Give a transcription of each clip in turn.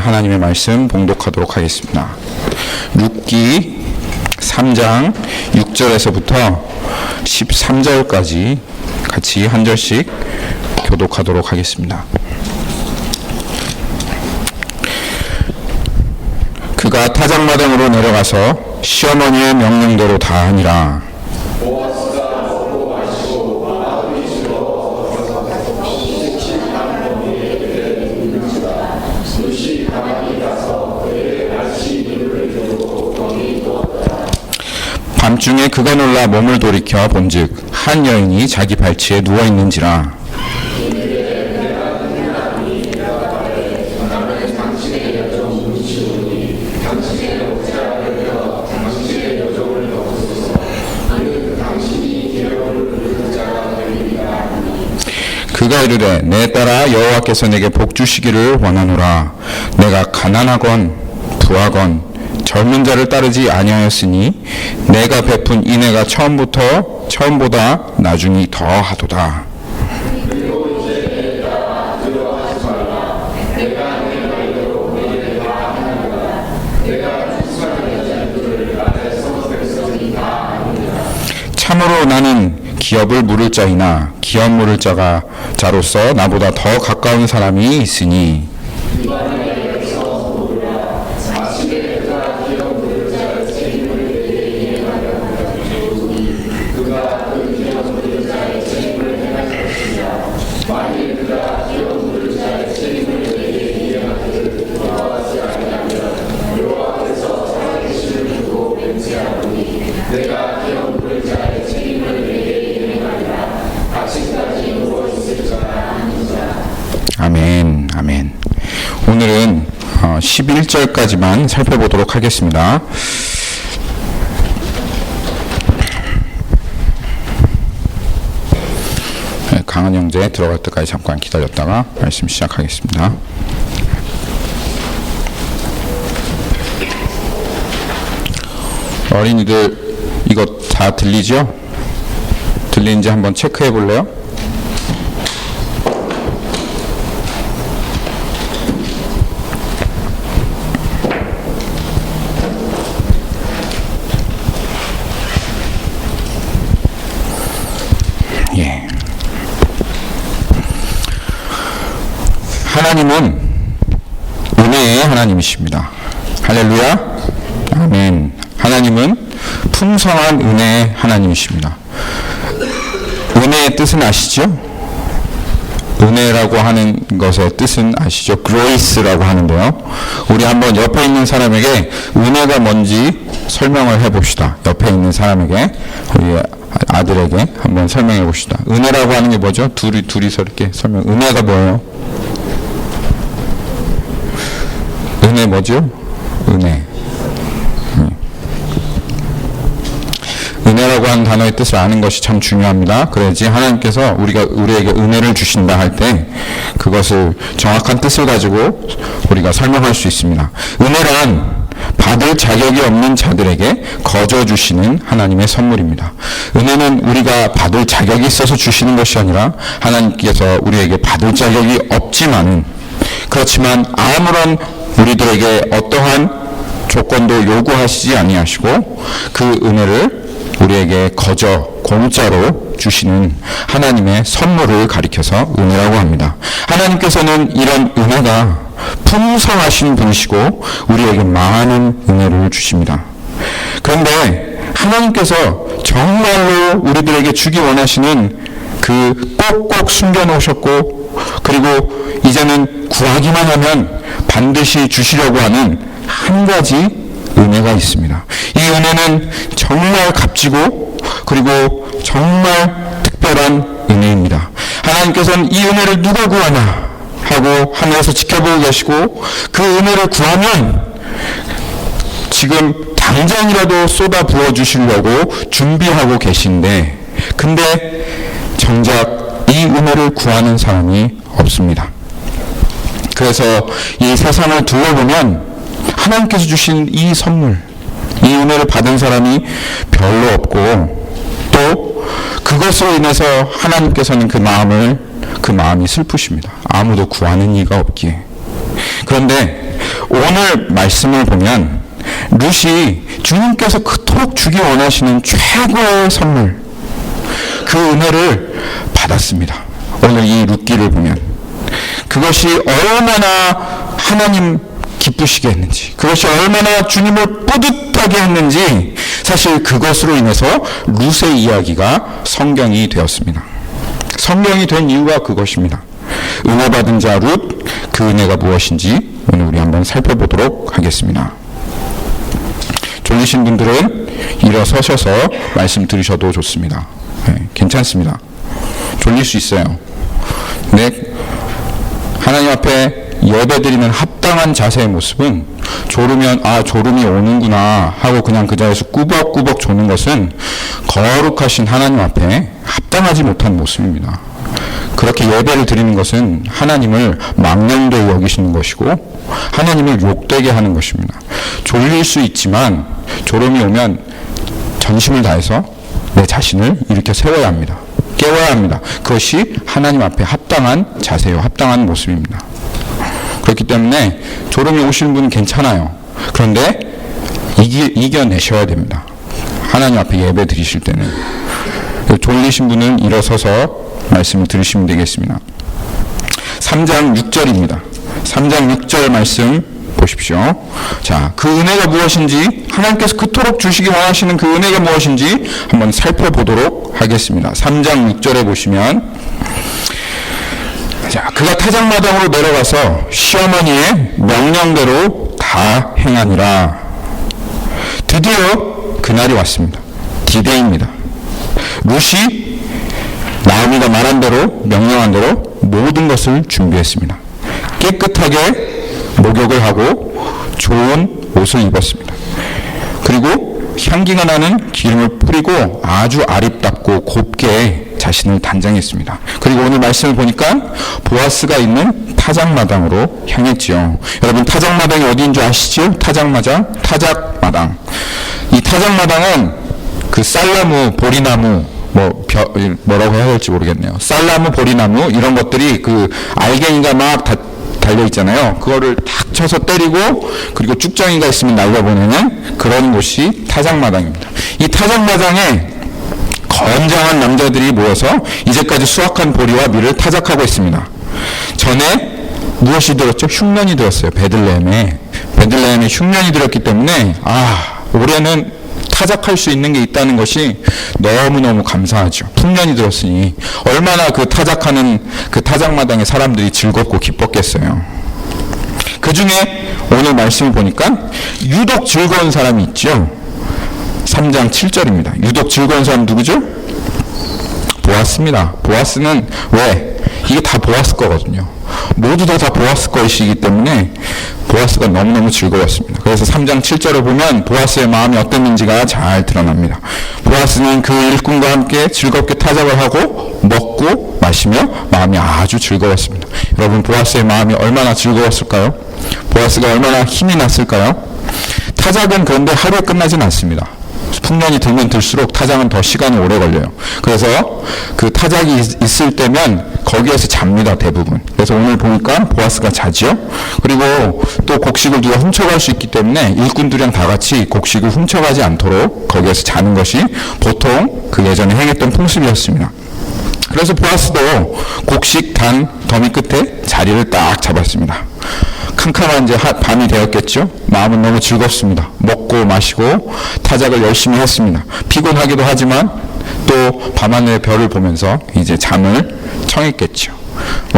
하나님의 말씀 봉독하도록 하겠습니다. 룻기 3장 6절에서부터 13절까지 같이 한 절씩 교독하도록 하겠습니다. 그가 타작마당으로 내려가서 시어머니의 명령대로 다 하니라. 밤중에 그가 놀라 몸을 돌이켜 본즉 한 여인이 자기 발치에 누워 있는지라. 그가 이르되 내 딸아 여호와께서 내게 복 주시기를 원하노라. 내가 가난하건 부하건 젊은 자를 따르지 아니하였으니 내가 베푼 인애가 처음보다 나중이 더하도다. 참으로 나는 기업을 물을 자이나 기업 물을 자로서 나보다 더 가까운 사람이 있으니 아멘, 아멘. 오늘은 11절까지만 살펴보도록 하겠습니다. 강한 형제 들어갈 때까지 잠깐 기다렸다가 말씀 시작하겠습니다. 어린이들 이거 다 들리죠? 들리는지 한번 체크해 볼래요? 예. 하나님은 은혜의 하나님이십니다. 할렐루야. 아멘. 하나님은 풍성한 은혜의 하나님이십니다. 은혜의 뜻은 아시죠? 은혜라고 하는 것의 뜻은 아시죠? grace라고 하는데요. 우리 한번 옆에 있는 사람에게 은혜가 뭔지 설명을 해봅시다. 옆에 있는 사람에게, 우리 아들에게 한번 설명해 봅시다. 은혜라고 하는 게 뭐죠? 둘이서 이렇게 설명. 은혜가 뭐예요? 은혜 뭐죠? 은혜. 은혜라고 하는 단어의 뜻을 아는 것이 참 중요합니다. 그래야지 하나님께서 우리에게 은혜를 주신다 할 때 그것을 정확한 뜻을 가지고 우리가 설명할 수 있습니다. 은혜란 받을 자격이 없는 자들에게 거저 주시는 하나님의 선물입니다. 은혜는 우리가 받을 자격이 있어서 주시는 것이 아니라 하나님께서 우리에게 받을 자격이 없지만은, 그렇지만 아무런 우리들에게 어떠한 조건도 요구하시지 아니하시고 그 은혜를 우리에게 거저 공짜로 주시는 하나님의 선물을 가리켜서 은혜라고 합니다. 하나님께서는 이런 은혜가 풍성하신 분이시고 우리에게 많은 은혜를 주십니다. 그런데 하나님께서 정말로 우리들에게 주기 원하시는 그 꼭꼭 숨겨놓으셨고, 그리고 이제는 구하기만 하면 반드시 주시려고 하는 한 가지 은혜가 있습니다. 이 은혜는 정말 값지고 그리고 정말 특별한 은혜입니다. 하나님께서는 이 은혜를 누가 구하나 하고 하늘에서 지켜보고 계시고, 그 은혜를 구하면 지금 당장이라도 쏟아 부어 주시려고 준비하고 계신데, 근데 정작 이 은혜를 구하는 사람이 없습니다. 그래서 이 세상을 둘러보면 하나님께서 주신 이 선물, 이 은혜를 받은 사람이 별로 없고, 또 그것으로 인해서 하나님께서는 그 마음이 슬프십니다. 아무도 구하는 이가 없기에. 그런데 오늘 말씀을 보면 룻이 주님께서 그토록 주기 원하시는 최고의 선물, 그 은혜를 받았습니다. 오늘 이 룻기를 보면 그것이 얼마나 하나님 기쁘시게 했는지, 그것이 얼마나 주님을 뿌듯하게 했는지, 사실 그것으로 인해서 룻의 이야기가 성경이 되었습니다. 성경이 된 이유가 그것입니다. 은혜 받은 자 룻, 그 은혜가 무엇인지 오늘 우리 한번 살펴보도록 하겠습니다. 졸리신 분들은 일어서셔서 말씀 들으셔도 좋습니다. 네, 괜찮습니다. 졸릴 수 있어요. 근데 하나님 앞에 예배드리는 합당한 자세의 모습은 졸으면 졸음이 오는구나 하고 그냥 그 자리에서 꾸벅꾸벅 조는 것은 거룩하신 하나님 앞에 합당하지 못한 모습입니다. 그렇게 예배를 드리는 것은 하나님을 망령되이 여기시는 것이고 하나님을 욕되게 하는 것입니다. 졸릴 수 있지만 졸음이 오면 전심을 다해서 내 자신을 일으켜 세워야 합니다. 깨워야 합니다. 그것이 하나님 앞에 합당한 자세요, 합당한 모습입니다. 그렇기 때문에 졸음이 오시는 분은 괜찮아요. 그런데 이겨내셔야 됩니다. 하나님 앞에 예배 드리실 때는. 졸리신 분은 일어서서 말씀을 들으시면 되겠습니다. 3장 6절입니다. 3장 6절 말씀 보십시오. 자, 그 은혜가 무엇인지, 하나님께서 그토록 주시기 원하시는 그 은혜가 무엇인지 한번 살펴보도록 하겠습니다. 3장 6절에 보시면, 자, 그가 타작마당으로 내려가서 시어머니의 명령대로 다 행하니라. 드디어 그날이 왔습니다. 디데이입니다. 룻이 나오미가 말한 대로, 명령한 대로 모든 것을 준비했습니다. 깨끗하게 목욕을 하고 좋은 옷을 입었습니다. 그리고 향기가 나는 기름을 뿌리고 아주 아름답고 곱게 자신을 단장했습니다. 그리고 오늘 말씀을 보니까 보아스가 있는 타작마당으로 향했지요. 여러분, 타작마당이 어디인 줄 아시죠? 타작마당. 이 타작마당은 그 쌀나무, 보리나무, 뭐라고 해야 될지 모르겠네요. 쌀나무, 보리나무 이런 것들이 그 알갱이가 막 달려 있잖아요. 그거를 탁 쳐서 때리고 그리고 쭉정이가 있으면 날려보내는 그런 곳이 타작마당입니다. 이 타작마당에 건장한 남자들이 모여서 이제까지 수확한 보리와 밀을 타작하고 있습니다. 전에 무엇이 들었죠? 흉년이 들었어요. 베들레헴에 흉년이 들었기 때문에 올해는 타작할 수 있는 게 있다는 것이 너무너무 감사하죠. 풍년이 들었으니 얼마나 그 타작하는 그 타작마당의 사람들이 즐겁고 기뻤겠어요. 그 중에 오늘 말씀을 보니까 유독 즐거운 사람이 있죠. 3장 7절입니다. 유독 즐거운 사람 누구죠? 보아스입니다. 보아스는 왜? 이게 다 보아스 거거든요. 모두 다 보아스 것이기 때문에 보아스가 너무너무 즐거웠습니다. 그래서 3장 7절을 보면 보아스의 마음이 어땠는지가 잘 드러납니다. 보아스는 그 일꾼과 함께 즐겁게 타작을 하고 먹고 마시며 마음이 아주 즐거웠습니다. 여러분, 보아스의 마음이 얼마나 즐거웠을까요? 보아스가 얼마나 힘이 났을까요? 타작은 그런데 하루에 끝나진 않습니다. 풍년이 들면 들수록 타작은 더 시간이 오래 걸려요. 그래서 그 타작이 있을 때면 거기에서 잡니다, 대부분. 그래서 오늘 보니까 보아스가 자죠. 그리고 또 곡식을 누가 훔쳐갈 수 있기 때문에 일꾼들이랑 다 같이 곡식을 훔쳐가지 않도록 거기에서 자는 것이 보통 그 예전에 행했던 풍습이었습니다. 그래서 보아스도 곡식 단 더미 끝에 자리를 딱 잡았습니다. 캄캄한 이제 밤이 되었겠죠. 마음은 너무 즐겁습니다. 먹고 마시고 타작을 열심히 했습니다. 피곤하기도 하지만 또 밤하늘의 별을 보면서 이제 잠을 청했겠죠.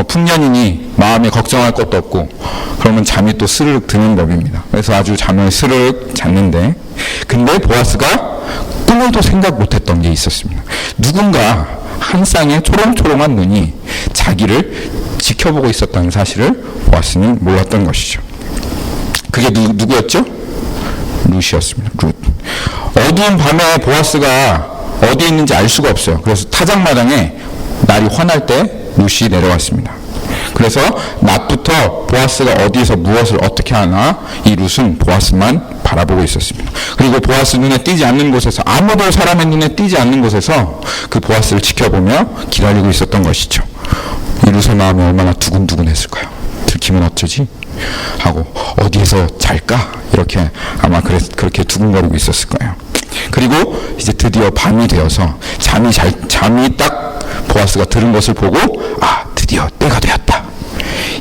풍년이니 마음에 걱정할 것도 없고 그러면 잠이 또 스르륵 드는 법입니다. 그래서 아주 잠을 스르륵 잤는데, 근데 보아스가 꿈에도 생각 못했던 게 있었습니다. 누군가 한 쌍의 초롱초롱한 눈이 자기를 지켜보고 있었다는 사실을 보아스는 몰랐던 것이죠. 그게 누구였죠? 룻이었습니다. 룻. 어두운 밤에 보아스가 어디에 있는지 알 수가 없어요. 그래서 타작마당에 날이 환할 때 룻이 내려왔습니다. 그래서 낮부터 보아스가 어디에서 무엇을 어떻게 하나 이 룻은 보아스만 바라보고 있었습니다. 그리고 보아스 눈에 띄지 않는 곳에서, 아무도 사람의 눈에 띄지 않는 곳에서 그 보아스를 지켜보며 기다리고 있었던 것이죠. 이 룻의 마음이 얼마나 두근두근했을까요? 들키면 어쩌지? 하고 어디에서 잘까? 이렇게 아마 그렇게 두근거리고 있었을 거예요. 그리고 이제 드디어 밤이 되어서 잠이 딱 보아스가 들은 것을 보고 드디어 때가 되었다.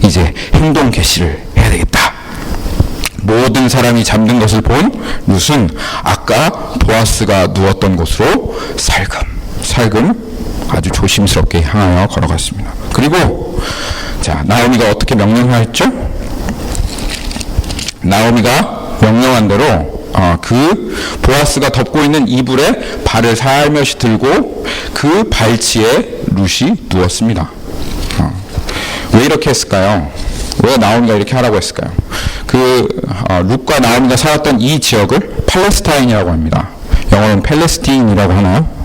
이제 행동 개시를 해야 되겠다. 모든 사람이 잠든 것을 본 룻은 아까 보아스가 누웠던 곳으로 살금 아주 조심스럽게 향하여 걸어갔습니다. 그리고 나오미가 어떻게 명령하였죠? 나오미가 명령한 대로 그 보아스가 덮고 있는 이불에 발을 살며시 들고 그 발치에 룻이 누웠습니다. 왜 이렇게 했을까요? 왜 나오미가 이렇게 하라고 했을까요? 룻과 나오미가 살았던 이 지역을 팔레스타인이라고 합니다. 영어로는 팔레스틴이라고 하나요?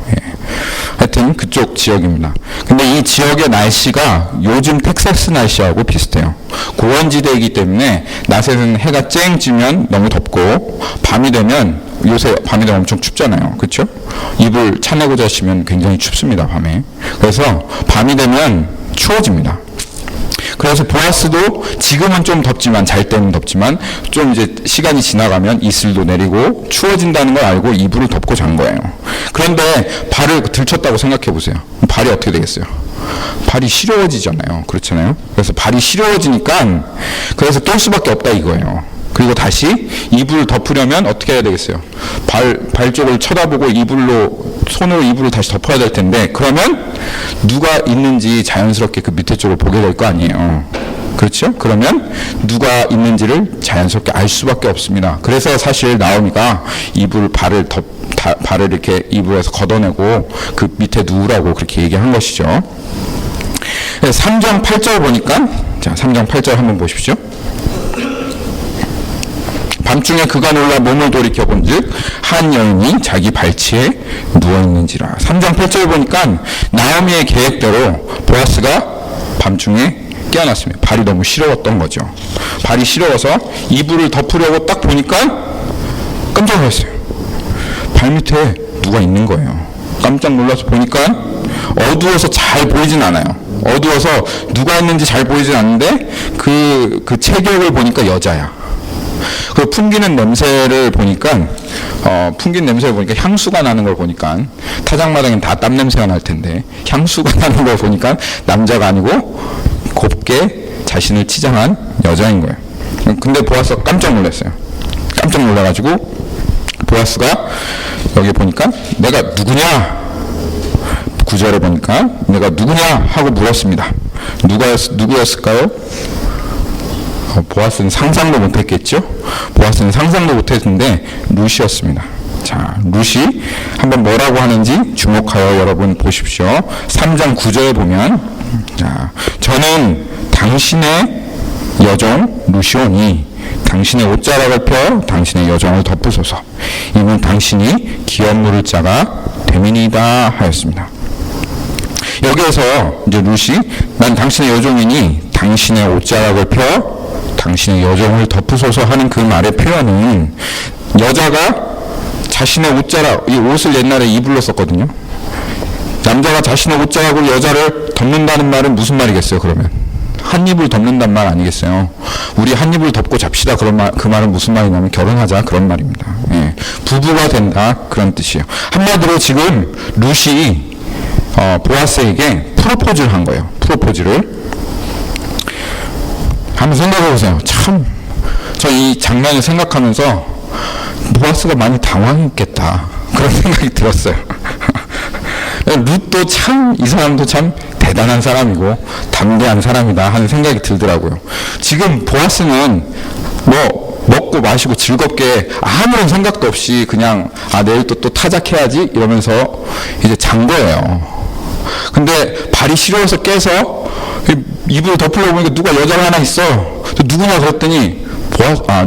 하여튼 그쪽 지역입니다. 근데 이 지역의 날씨가 요즘 텍사스 날씨하고 비슷해요. 고원지대이기 때문에 낮에는 해가 쨍 지면 너무 덥고 요새 밤이 되면 엄청 춥잖아요. 그렇죠? 이불 차내고 자시면 굉장히 춥습니다. 밤에. 그래서 밤이 되면 추워집니다. 그래서 보아스도 지금은 좀 덥지만, 잘 때는 덥지만, 좀 이제 시간이 지나가면 이슬도 내리고 추워진다는 걸 알고 이불을 덮고 잔 거예요. 그런데 발을 들쳤다고 생각해 보세요. 발이 어떻게 되겠어요? 발이 시려워지잖아요. 그렇잖아요. 그래서 발이 시려워지니까 그래서 떨 수밖에 없다 이거예요. 그리고 다시 이불을 덮으려면 어떻게 해야 되겠어요? 발 쪽을 쳐다보고 손으로 이불을 다시 덮어야 될 텐데, 그러면 누가 있는지 자연스럽게 그 밑에 쪽을 보게 될 거 아니에요. 그렇죠? 그러면 누가 있는지를 자연스럽게 알 수밖에 없습니다. 그래서 사실 나오미가 발을 이렇게 이불에서 걷어내고 그 밑에 누우라고 그렇게 얘기한 것이죠. 3장 8절 보니까, 3장 8절 한번 보십시오. 밤중에 그가 놀라 몸을 돌이켜본즉 한 여인이 자기 발치에 누워있는지라. 3장 8절 보니까 나오미의 계획대로 보아스가 밤중에 깨어났습니다. 발이 너무 시려웠던 거죠. 발이 시려워서 이불을 덮으려고 딱 보니까 깜짝 놀랐어요. 발 밑에 누가 있는 거예요. 깜짝 놀라서 보니까 어두워서 잘 보이진 않아요. 어두워서 누가 있는지 잘 보이진 않는데 그 체격을 보니까 여자야. 그 풍기는 냄새를 보니까 향수가 나는 걸 보니까, 타작마당엔 다 땀 냄새가 날 텐데 향수가 나는 걸 보니까 남자가 아니고 곱게 자신을 치장한 여자인 거예요. 근데 보아스가 깜짝 놀랐어요. 깜짝 놀라가지고 보아스가 여기 보니까 내가 누구냐? 9절에 보니까 내가 누구냐? 하고 물었습니다. 누구였을까요? 보아스는 상상도 못했겠죠? 보아스는 상상도 못했는데 룻이었습니다. 룻이 한번 뭐라고 하는지 주목하여 여러분 보십시오. 3장 9절에 보면, 저는 당신의 여종 룻이오니 당신의 옷자락을 펴 당신의 여종을 덮으소서. 이는 당신이 기업 물을 자가 됨이니이다 하였습니다. 여기에서 이제 룻이 난 당신의 여종이니 당신의 옷자락을 펴 당신의 여종을 덮으소서 하는 그 말의 표현은, 여자가 자신의 옷자락, 이 옷을 옛날에 이불로 썼거든요. 남자가 자신의 옷자락으로 여자를 덮는다는 말은 무슨 말이겠어요? 그러면 한 입을 덮는단 말 아니겠어요? 우리 한 입을 덮고 잡시다, 그 말은 무슨 말이냐면 결혼하자, 그런 말입니다. 부부가 된다, 그런 뜻이에요. 한마디로 지금 룻이 보아스에게 프로포즈를 한 거예요. 프로포즈를. 한번 생각해 보세요. 저 이 장면을 생각하면서 보아스가 많이 당황했겠다, 그런 생각이 들었어요. 룻도 이 사람도 참 대단한 사람이고 담대한 사람이다 하는 생각이 들더라고요. 지금 보아스는 먹고 마시고 즐겁게 아무런 생각도 없이 그냥 내일 또 타작해야지 이러면서 이제 잔 거예요. 근데 발이 시려워서 깨서 이불을 덮으려고 보니까 누가 여자가 하나 있어. 누구냐 그랬더니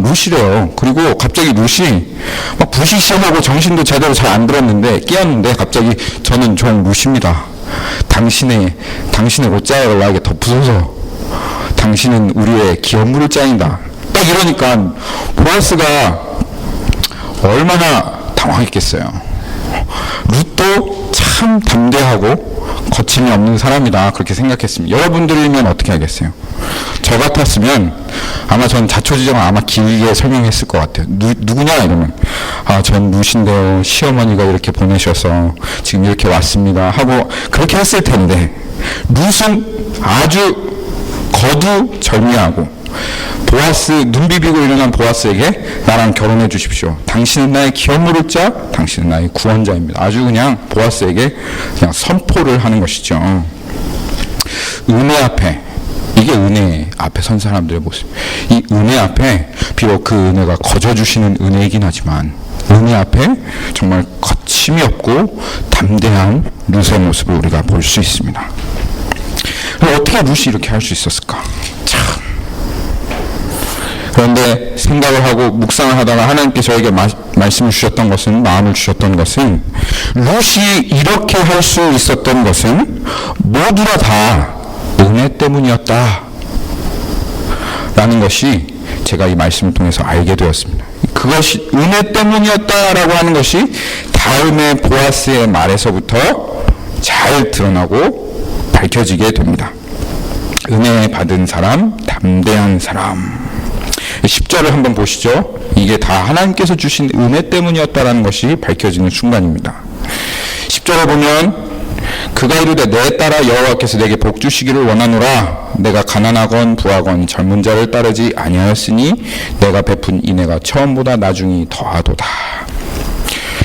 룻이래요. 그리고 갑자기 룻이 막 부시시하고 정신도 제대로 잘 안 들었는데 깨었는데 갑자기 저는 종 룻입니다. 당신의 옷자락을 나에게 덮으소서. 당신은 우리의 기업 물을 자이다. 딱 이러니까 보아스가 얼마나 당황했겠어요. 룻도 참 담대하고 거침이 없는 사람이다, 그렇게 생각했습니다. 여러분들이면 어떻게 하겠어요? 저 같았으면 아마 전 자초지종을 아마 길게 설명했을 것 같아요. 누구냐 이러면 전 루시인데요. 시어머니가 이렇게 보내셔서 지금 이렇게 왔습니다 하고 그렇게 했을 텐데, 룻은 아주 거두절미하고 보아스, 눈 비비고 일어난 보아스에게 나랑 결혼해 주십시오. 당신은 나의 기업 물을 자, 당신은 나의 구원자입니다. 아주 그냥 보아스에게 그냥 선포를 하는 것이죠. 은혜 앞에, 이게 은혜 앞에 선 사람들의 모습. 이 은혜 앞에 비록 그 은혜가 거저주시는 은혜이긴 하지만 은혜 앞에 정말 거침이 없고 담대한 룻의 모습을 우리가 볼 수 있습니다. 그럼 어떻게 룻이 이렇게 할 수 있었을까? 참. 그런데 생각을 하고 묵상을 하다가 하나님께 저에게 말씀을 주셨던 것은, 마음을 주셨던 것은, 룻이 이렇게 할 수 있었던 것은 모두가 다 은혜 때문이었다 라는 것이 제가 이 말씀을 통해서 알게 되었습니다. 그것이 은혜 때문이었다라고 하는 것이 다음에 보아스의 말에서부터 잘 드러나고 밝혀지게 됩니다. 은혜 받은 사람, 담대한 사람. 10절을 한번 보시죠. 이게 다 하나님께서 주신 은혜 때문이었다라는 것이 밝혀지는 순간입니다. 10절에 보면 그가 이르되 내 딸아 여호와께서 내게 복 주시기를 원하노라. 내가 가난하건 부하건 젊은 자를 따르지 아니하였으니 내가 베푼 인애가 처음보다 나중이 더하도다.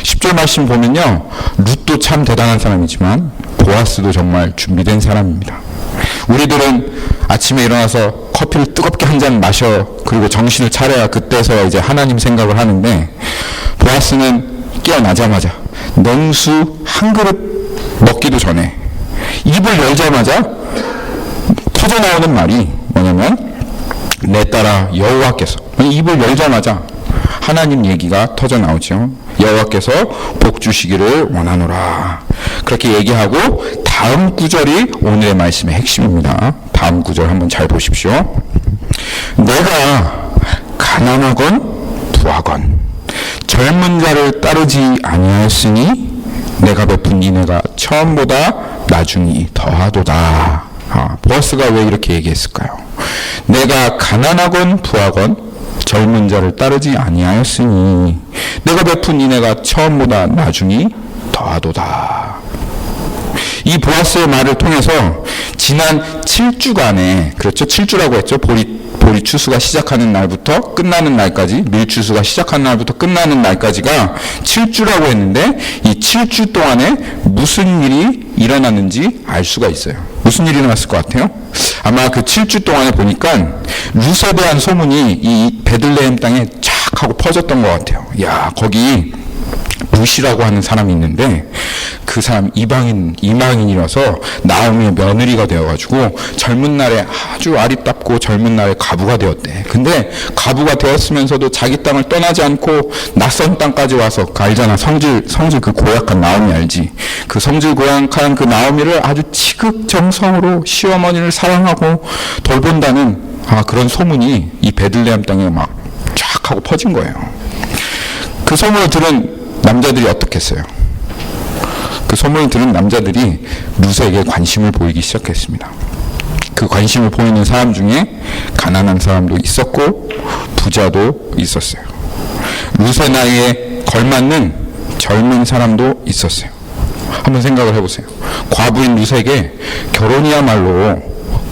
10절 말씀 보면요, 룻도 참 대단한 사람이지만 보아스도 정말 준비된 사람입니다. 우리들은 아침에 일어나서 커피를 뜨겁게 한 잔 마셔, 그리고 정신을 차려야 그때서 이제 하나님 생각을 하는데, 보아스는 깨어나자마자 냉수 한 그릇 먹기도 전에 입을 열자마자 터져나오는 말이 뭐냐면 내 딸아 여호와께서, 입을 열자마자 하나님 얘기가 터져나오죠. 여호와께서 복 주시기를 원하노라. 그렇게 얘기하고 다음 구절이 오늘의 말씀의 핵심입니다. 다음 구절 한번 잘 보십시오. 내가 가난하건 부하건 젊은 자를 따르지 아니하였으니 내가 베푼 인애가 처음보다 나중이 더하도다. 보아스가 왜 이렇게 얘기했을까요? 내가 가난하건 부하건 젊은 자를 따르지 아니하였으니 내가 베푼 인애가 처음보다 나중이 더하도다. 이 보아스의 말을 통해서 지난 7주간에, 그렇죠? 7주라고 했죠. 보리 추수가 시작하는 날부터 끝나는 날까지, 밀 추수가 시작하는 날부터 끝나는 날까지가 7주라고 했는데, 이 7주 동안에 무슨 일이 일어났는지 알 수가 있어요. 무슨 일이 일어났을 것 같아요? 아마 그 7주 동안에 보니까 룻에 대한 소문이 이 베들레헴 땅에 쫙 하고 퍼졌던 것 같아요. 야, 거기 룻이라고 하는 사람이 있는데 그 사람 이방인이라서 나오미의 며느리가 되어가지고 젊은 날에 아주 아리답고 젊은 날에 가부가 되었대. 근데 가부가 되었으면서도 자기 땅을 떠나지 않고 낯선 땅까지 와서, 알잖아, 성질 그 고약한 나오미 알지? 그 성질 고약한 그 나오미를 아주 지극정성으로 시어머니를 사랑하고 돌본다는 그런 소문이 이 베들레헴 땅에 막 쫙 하고 퍼진 거예요. 그 소문을 들은 남자들이 어떻게 했어요? 그 소문을 들은 남자들이 룻에게 관심을 보이기 시작했습니다. 그 관심을 보이는 사람 중에 가난한 사람도 있었고 부자도 있었어요. 룻의 나이에 걸맞는 젊은 사람도 있었어요. 한번 생각을 해보세요. 과부인 룻에게 결혼이야말로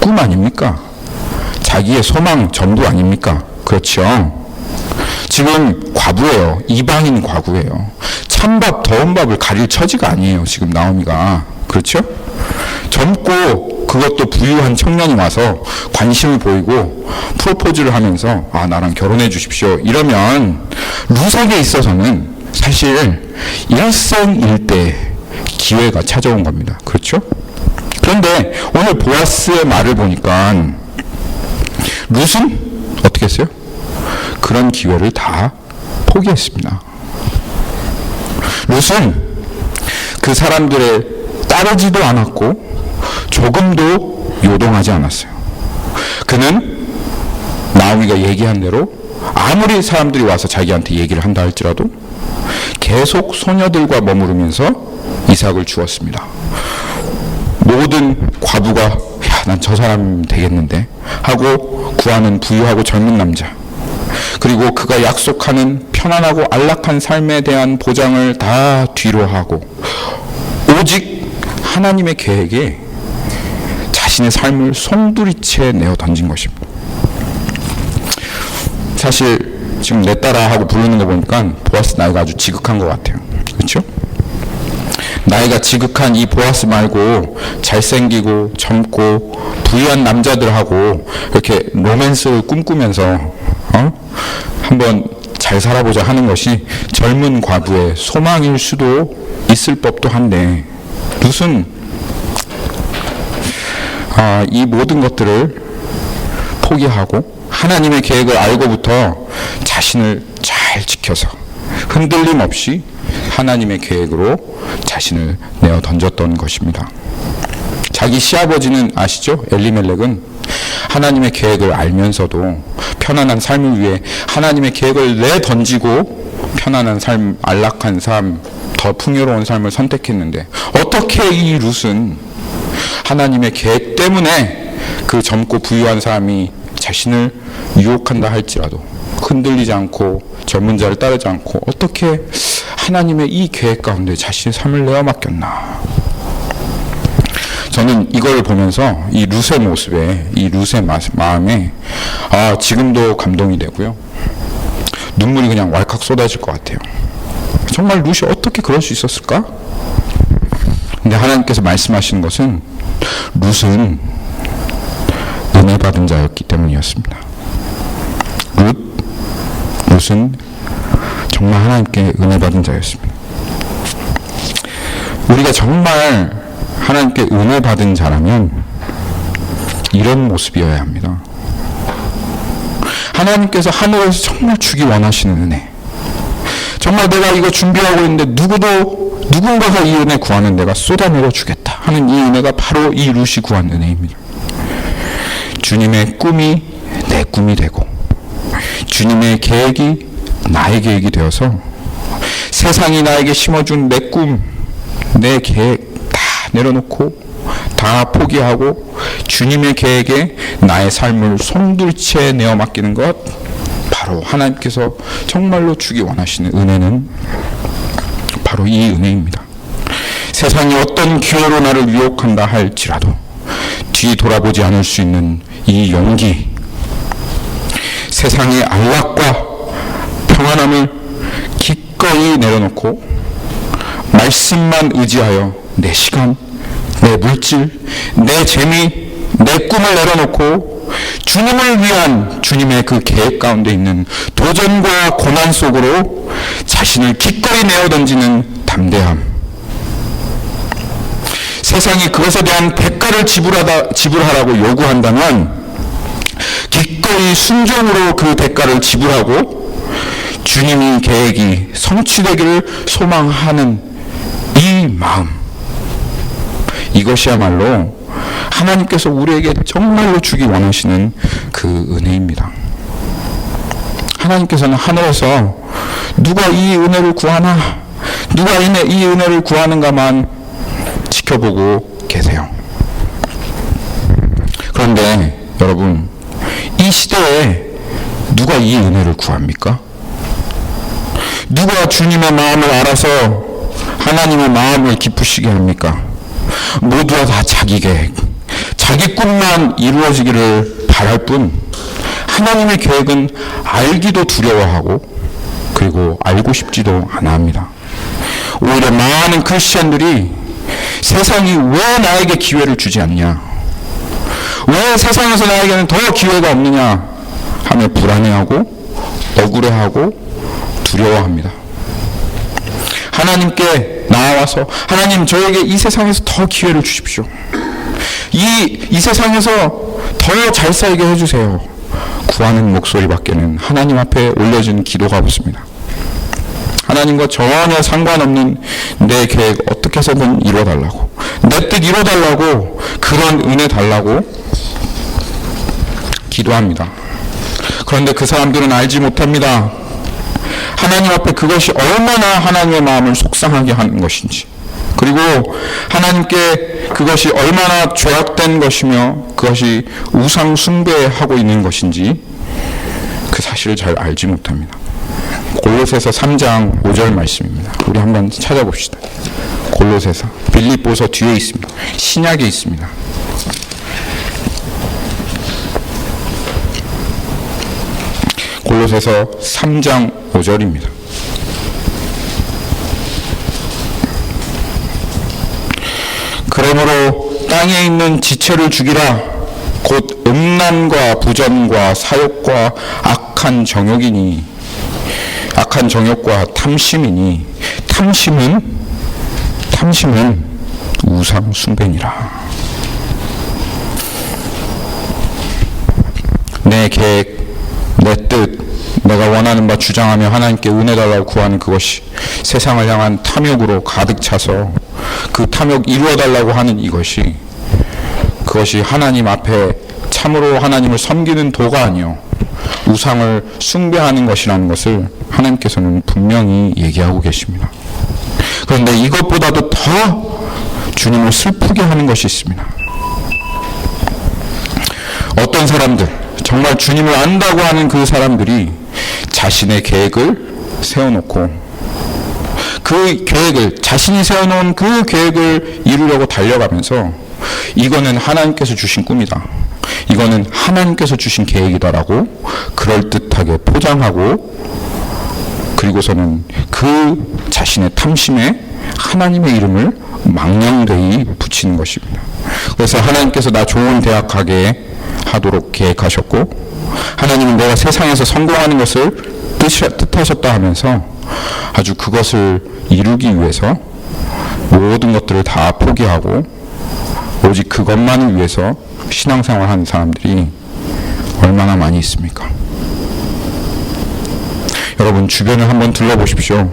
꿈 아닙니까? 자기의 소망 전부 아닙니까? 그렇죠. 지금 과부예요. 이방인 과부예요. 찬밥 더운 밥을 가릴 처지가 아니에요. 지금 나오미가. 그렇죠? 젊고 그것도 부유한 청년이 와서 관심을 보이고 프로포즈를 하면서 나랑 결혼해 주십시오. 이러면 룻에게 있어서는 사실 일생일대 기회가 찾아온 겁니다. 그렇죠? 그런데 오늘 보아스의 말을 보니까 룻은 어떻게 했어요? 그런 기회를 다 포기했습니다. 룻은 그 사람들의 따르지도 않았고 조금도 요동하지 않았어요. 그는 나오미가 얘기한 대로 아무리 사람들이 와서 자기한테 얘기를 한다 할지라도 계속 소녀들과 머무르면서 이삭을 주었습니다. 모든 과부가 난 저 사람 되겠는데 하고 구하는 부유하고 젊은 남자, 그리고 그가 약속하는 편안하고 안락한 삶에 대한 보장을 다 뒤로 하고 오직 하나님의 계획에 자신의 삶을 송두리째 내어 던진 것입니다. 사실 지금 내 딸아 하고 부르는 거 보니까 보아스 나이가 아주 지극한 것 같아요. 그렇죠? 나이가 지극한 이 보아스 말고 잘생기고 젊고 부유한 남자들하고 이렇게 로맨스를 꿈꾸면서 한번 잘 살아보자 하는 것이 젊은 과부의 소망일 수도 있을 법도 한데, 룻은 이 모든 것들을 포기하고 하나님의 계획을 알고부터 자신을 잘 지켜서 흔들림 없이 하나님의 계획으로 자신을 내어 던졌던 것입니다. 자기 시아버지는 아시죠? 엘리멜렉은 하나님의 계획을 알면서도 편안한 삶을 위해 하나님의 계획을 내던지고 편안한 삶, 안락한 삶, 더 풍요로운 삶을 선택했는데, 어떻게 이 룻은 하나님의 계획 때문에 그 젊고 부유한 사람이 자신을 유혹한다 할지라도 흔들리지 않고 젊은 자를 따르지 않고 어떻게 하나님의 이 계획 가운데 자신의 삶을 내어 맡겼나. 저는 이걸 보면서 이 룻의 모습에, 이 룻의 마음에 지금도 감동이 되고요, 눈물이 그냥 왈칵 쏟아질 것 같아요. 정말 룻이 어떻게 그럴 수 있었을까? 근데 하나님께서 말씀하시는 것은 룻은 은혜 받은 자였기 때문이었습니다. 룻은 정말 하나님께 은혜 받은 자였습니다. 우리가 정말 하나님께 은혜 받은 자라면 이런 모습이어야 합니다. 하나님께서 하늘에서 정말 주기 원하시는 은혜, 정말 내가 이거 준비하고 있는데 누군가가 이 은혜 구하는 내가 쏟아내려 주겠다 하는 이 은혜가 바로 이 룻이 구한 은혜입니다. 주님의 꿈이 내 꿈이 되고 주님의 계획이 나의 계획이 되어서 세상이 나에게 심어준 내 꿈, 내 계획 다 내려놓고 다 포기하고 주님의 계획에 나의 삶을 손들채 내어 맡기는 것, 바로 하나님께서 정말로 주기 원하시는 은혜는 바로 이 은혜입니다. 세상이 어떤 기회로 나를 유혹한다 할지라도 뒤 돌아보지 않을 수 있는 이 용기, 세상의 안락과 평안함을 기꺼이 내려놓고 말씀만 의지하여 내 시간, 내 물질, 내 재미, 내 꿈을 내려놓고 주님을 위한 주님의 그 계획 가운데 있는 도전과 고난 속으로 자신을 기꺼이 내어 던지는 담대함, 세상이 그것에 대한 대가를 지불하라고 요구한다면 기꺼이 순종으로 그 대가를 지불하고 주님의 계획이 성취되기를 소망하는 이 마음, 이것이야말로 하나님께서 우리에게 정말로 주기 원하시는 그 은혜입니다. 하나님께서는 하늘에서 누가 이 은혜를 구하나, 누가 이 은혜를 구하는가만 지켜보고 계세요. 그런데 여러분, 이 시대에 누가 이 은혜를 구합니까? 누가 주님의 마음을 알아서 하나님의 마음을 기쁘시게 합니까? 모두가 다 자기 계획, 자기 꿈만 이루어지기를 바랄 뿐 하나님의 계획은 알기도 두려워하고 그리고 알고 싶지도 않아 합니다. 오히려 많은 크리스천들이 세상이 왜 나에게 기회를 주지 않냐, 왜 세상에서 나에게는 더 기회가 없느냐 하며 불안해하고 억울해하고 두려워합니다. 하나님께 나와서 하나님, 저에게 이 세상에서 더 기회를 주십시오. 이 세상에서 더 잘 살게 해주세요. 구하는 목소리밖에는 하나님 앞에 올려진 기도가 없습니다. 하나님과 전혀 상관없는 내 계획 어떻게 해서든 이뤄달라고, 내 뜻 이뤄달라고, 그런 은혜 달라고 기도합니다. 그런데 그 사람들은 알지 못합니다. 하나님 앞에 그것이 얼마나 하나님의 마음을 속상하게 하는 것인지, 그리고 하나님께 그것이 얼마나 죄악된 것이며 그것이 우상 숭배하고 있는 것인지 그 사실을 잘 알지 못합니다. 골로새서 3장 5절 말씀입니다. 우리 한번 찾아봅시다. 골로새서, 빌립보서 뒤에 있습니다. 신약에 있습니다. 골로새서 3장 5절입니다. 그러므로 땅에 있는 지체를 죽이라. 곧 음란과 부전과 사욕과 악한 정욕과 탐심이니 탐심은 우상 숭배니라. 내 계획, 내 뜻, 내가 원하는 바 주장하며 하나님께 은혜 달라고 구하는 그것이 세상을 향한 탐욕으로 가득 차서 그 탐욕 이루어 달라고 하는 그것이 하나님 앞에 참으로 하나님을 섬기는 도가 아니요 우상을 숭배하는 것이라는 것을 하나님께서는 분명히 얘기하고 계십니다. 그런데 이것보다도 더 주님을 슬프게 하는 것이 있습니다. 어떤 사람들, 정말 주님을 안다고 하는 그 사람들이 자신의 계획을 세워놓고 그 계획을, 자신이 세워놓은 그 계획을 이루려고 달려가면서 이거는 하나님께서 주신 꿈이다, 이거는 하나님께서 주신 계획이다라고 그럴듯하게 포장하고, 그리고서는 그 자신의 탐심에 하나님의 이름을 망령되이 붙이는 것입니다. 그래서 하나님께서 나 좋은 대학 가게 하도록 계획하셨고, 하나님은 내가 세상에서 성공하는 것을 뜻하셨다 하면서 아주 그것을 이루기 위해서 모든 것들을 다 포기하고 오직 그것만을 위해서 신앙생활 하는 사람들이 얼마나 많이 있습니까? 여러분, 주변을 한번 둘러보십시오.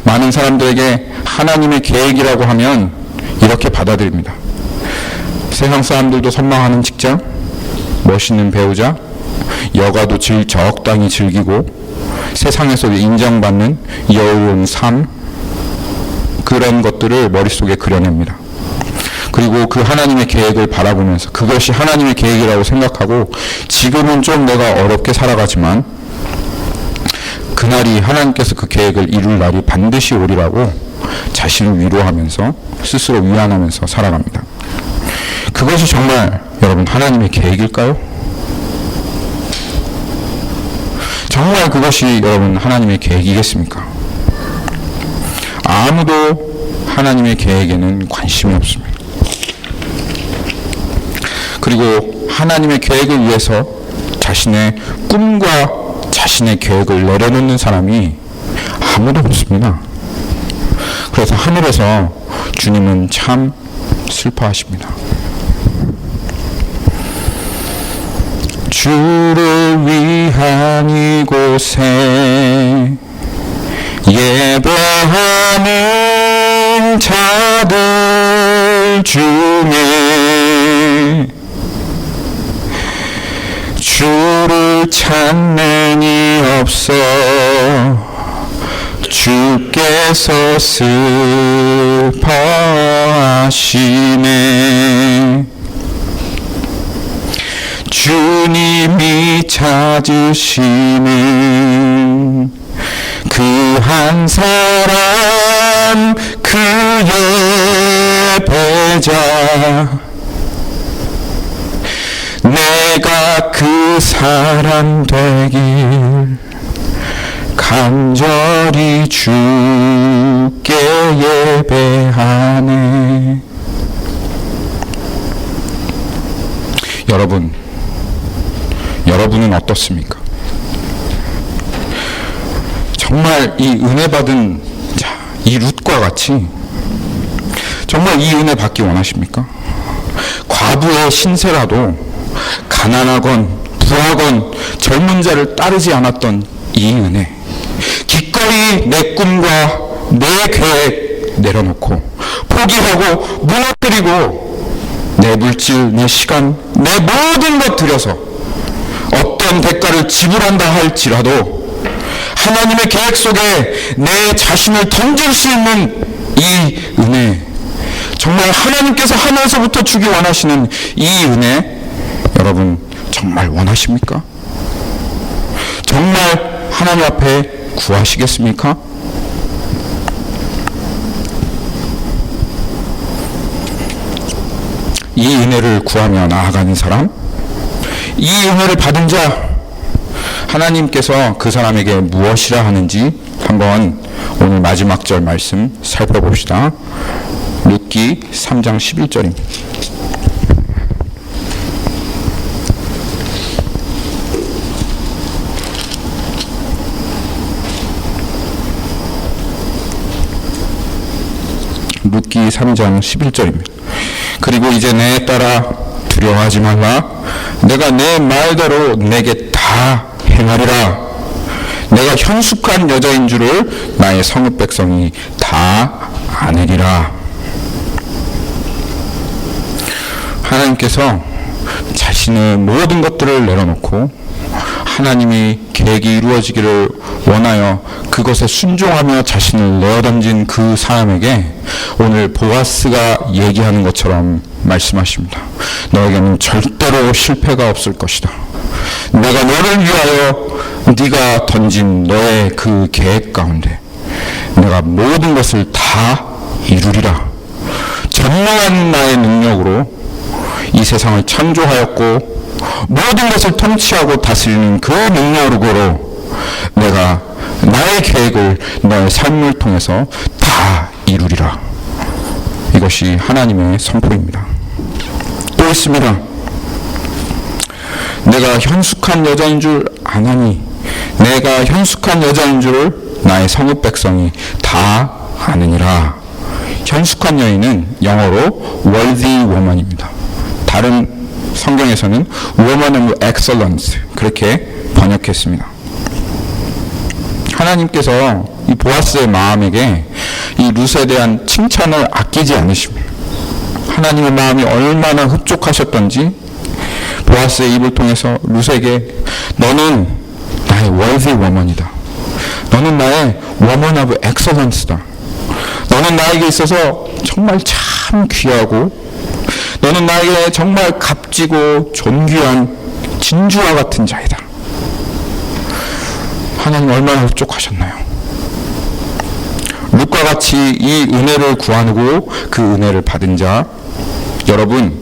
많은 사람들에게 하나님의 계획이라고 하면 이렇게 받아들입니다. 세상 사람들도 선망하는 직장, 멋있는 배우자, 여가도 적당히 즐기고 세상에서 인정받는 여유로운 삶, 그런 것들을 머릿속에 그려냅니다. 그리고 그 하나님의 계획을 바라보면서 그것이 하나님의 계획이라고 생각하고, 지금은 좀 내가 어렵게 살아가지만 그날이 하나님께서 그 계획을 이룰 날이 반드시 오리라고 자신을 위로하면서 스스로 위안하면서 살아갑니다. 그것이 정말 여러분 하나님의 계획일까요? 정말 그것이 여러분 하나님의 계획이겠습니까? 아무도 하나님의 계획에는 관심이 없습니다. 그리고 하나님의 계획을 위해서 자신의 꿈과 자신의 계획을 내려놓는 사람이 아무도 없습니다. 그래서 하늘에서 주님은 참 슬퍼하십니다. 주를 위한 이곳에 예배하는 자들 중에 주를 찾는 이 없어 주께서 슬퍼하시네. 주님이 찾으시는 그 한 사람, 그 예배자, 내가 그 사람 되길 간절히 주께 예배하네. 여러분은 어떻습니까? 정말 이 은혜 받은 이 룻과 같이 정말 이 은혜 받기 원하십니까? 과부의 신세라도 가난하건 부하건 젊은 자를 따르지 않았던 이 은혜, 기꺼이 내 꿈과 내 계획 내려놓고 포기하고 무너뜨리고 내 물질, 내 시간, 내 모든 것 들여서 어떤 대가를 지불한다 할지라도 하나님의 계획 속에 내 자신을 던질 수 있는 이 은혜, 정말 하나님께서 하늘에서부터 주기 원하시는 이 은혜, 여러분 정말 원하십니까? 정말 하나님 앞에 구하시겠습니까? 이 은혜를 구하며 나아가는 사람, 이 은혜를 받은 자, 하나님께서 그 사람에게 무엇이라 하는지 한번 오늘 마지막 절 말씀 살펴봅시다. 룻기 3장 11절입니다. 룻기 3장 11절입니다. 그리고 이제 내 딸아 두려워하지 말라. 내가 내 말대로 내게 다 행하리라. 내가 현숙한 여자인 줄을 나의 성읍 백성이 다 아느리라. 하나님께서 자신의 모든 것들을 내려놓고 하나님이 계획이 이루어지기를 원하여 그것에 순종하며 자신을 내어던진 그 사람에게 오늘 보아스가 얘기하는 것처럼 말씀하십니다. 너에게는 절대로 실패가 없을 것이다. 내가 너를 위하여 네가 던진 너의 그 계획 가운데 내가 모든 것을 다 이루리라. 전능한 나의 능력으로 이 세상을 창조하였고 모든 것을 통치하고 다스리는 그 능력으로 내가 나의 계획을 너의 삶을 통해서 다 이루리라. 이것이 하나님의 선포입니다. 또 있습니다. 내가 현숙한 여자인 줄 아나니 내가 현숙한 여자인 줄을 나의 성읍 백성이 다 아느니라. 현숙한 여인은 영어로 worthy woman입니다. 다른 성경에서는 woman of excellence 그렇게 번역했습니다. 하나님께서 이 보아스의 마음에게 이 룻에 대한 칭찬을 아끼지 않으십니다. 하나님의 마음이 얼마나 흡족하셨던지 보아스의 입을 통해서 룻에게 너는 나의 worthy woman이다. 너는 나의 woman of excellence다. 너는 나에게 있어서 정말 참 귀하고 너는 나에게 정말 값지고 존귀한 진주와 같은 자이다. 하나님 얼마나 흡족하셨나요? 룻과 같이 이 은혜를 구하고 그 은혜를 받은 자, 여러분,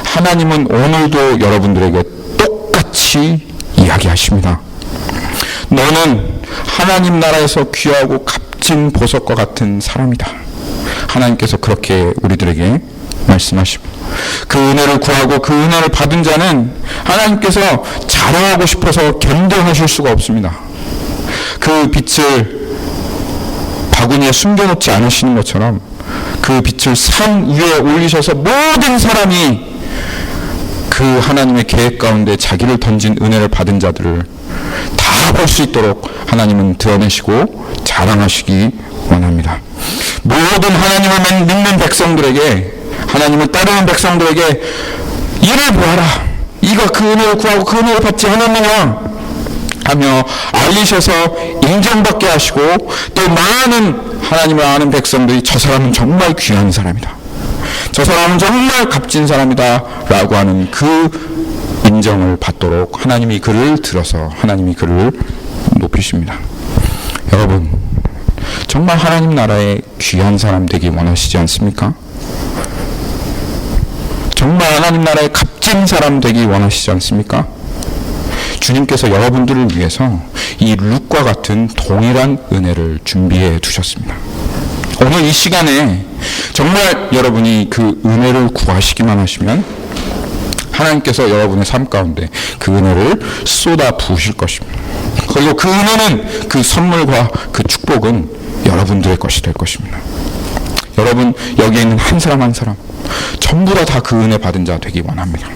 하나님은 오늘도 여러분들에게 똑같이 이야기하십니다. 너는 하나님 나라에서 귀하고 값진 보석과 같은 사람이다. 하나님께서 그렇게 우리들에게 말씀하십니다. 그 은혜를 구하고 그 은혜를 받은 자는 하나님께서 자랑하고 싶어서 견뎌하실 수가 없습니다. 그 빛을 바구니에 숨겨놓지 않으시는 것처럼 그 빛을 산 위에 올리셔서 모든 사람이 그 하나님의 계획 가운데 자기를 던진 은혜를 받은 자들을 다 볼 수 있도록 하나님은 드러내시고 자랑하시기 원합니다. 모든 하나님을 믿는 백성들에게, 하나님을 따르는 백성들에게 이를 보아라. 이가 그 은혜를 구하고 그 은혜를 받지 않았느냐 하며 알리셔서 인정받게 하시고 또 많은 하나님을 아는 백성들이 저 사람은 정말 귀한 사람이다. 저 사람은 정말 값진 사람이다 라고 하는 그 인정을 받도록 하나님이 그를 들어서 하나님이 그를 높이십니다. 여러분, 정말 하나님 나라의 귀한 사람 되기 원하시지 않습니까? 정말 하나님 나라의 값진 사람 되기 원하시지 않습니까? 주님께서 여러분들을 위해서 이 룻과 같은 동일한 은혜를 준비해 두셨습니다. 오늘 이 시간에 정말 여러분이 그 은혜를 구하시기만 하시면 하나님께서 여러분의 삶 가운데 그 은혜를 쏟아 부으실 것입니다. 그리고 그 은혜는, 그 선물과 그 축복은 여러분들의 것이 될 것입니다. 여러분, 여기에 있는 한 사람 한 사람 전부 다 그 은혜 받은 자 되기 원합니다.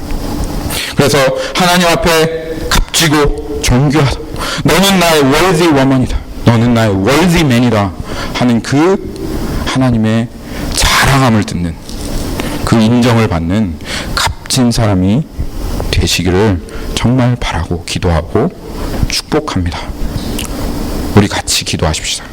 그래서 하나님 앞에 값지고 존귀하다, 너는 나의 worthy woman이다, 너는 나의 worthy man이다 하는 그 하나님의 자랑함을 듣는, 그 인정을 받는 값진 사람이 되시기를 정말 바라고 기도하고 축복합니다. 우리 같이 기도하십시다.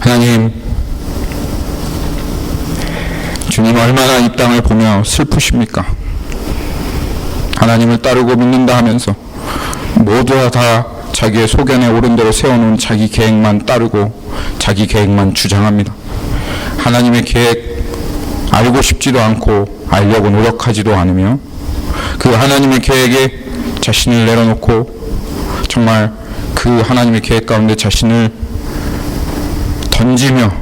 하나님, 주님 얼마나 이 땅을 보며 슬프십니까? 하나님을 따르고 믿는다 하면서 모두가 다 자기의 소견에 오른 대로 세워놓은 자기 계획만 따르고 자기 계획만 주장합니다. 하나님의 계획 알고 싶지도 않고 알려고 노력하지도 않으며 그 하나님의 계획에 자신을 내려놓고 정말 그 하나님의 계획 가운데 자신을 던지며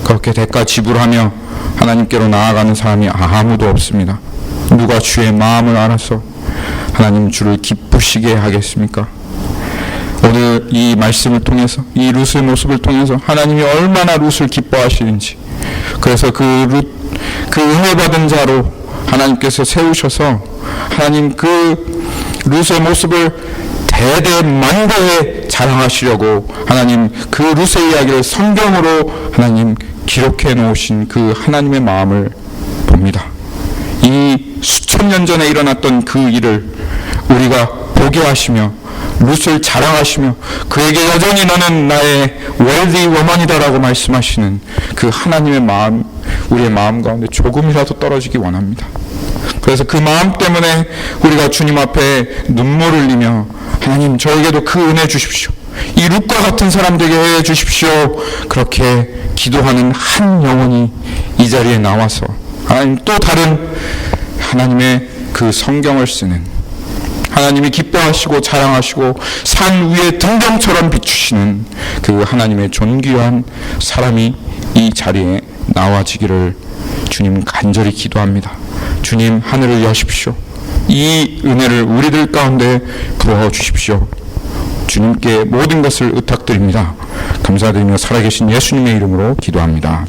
그렇게 대가 지불하며 하나님께로 나아가는 사람이 아무도 없습니다. 누가 주의 마음을 알아서 하나님 주를 기쁘시게 하겠습니까? 오늘 이 말씀을 통해서, 이 룻의 모습을 통해서 하나님이 얼마나 룻을 기뻐하시는지, 그래서 그 은혜 받은 자로 하나님께서 세우셔서 하나님 그 룻의 모습을 대대만고에 자랑하시려고 하나님 그 룻의 이야기를 성경으로 하나님 기록해 놓으신 그 하나님의 마음을 봅니다. 이 수천 년 전에 일어났던 그 일을 우리가 보게 하시며 룻을 자랑하시며 그에게 여전히 너는 나의 worthy woman이다라고 말씀하시는 그 하나님의 마음, 우리의 마음 가운데 조금이라도 떨어지기 원합니다. 그래서 그 마음 때문에 우리가 주님 앞에 눈물을 흘리며 하나님 저에게도 그 은혜 주십시오, 이 룻과 같은 사람 되게 해 주십시오, 그렇게 기도하는 한 영혼이 이 자리에 나와서 하나님 또 다른 하나님의 그 성경을 쓰는, 하나님이 기뻐하시고 자랑하시고 산 위에 등병처럼 비추시는 그 하나님의 존귀한 사람이 이 자리에 나와지기를 주님 간절히 기도합니다. 주님 하늘을 여십시오. 이 은혜를 우리들 가운데 부어 주십시오. 주님께 모든 것을 의탁드립니다. 감사드리며 살아계신 예수님의 이름으로 기도합니다.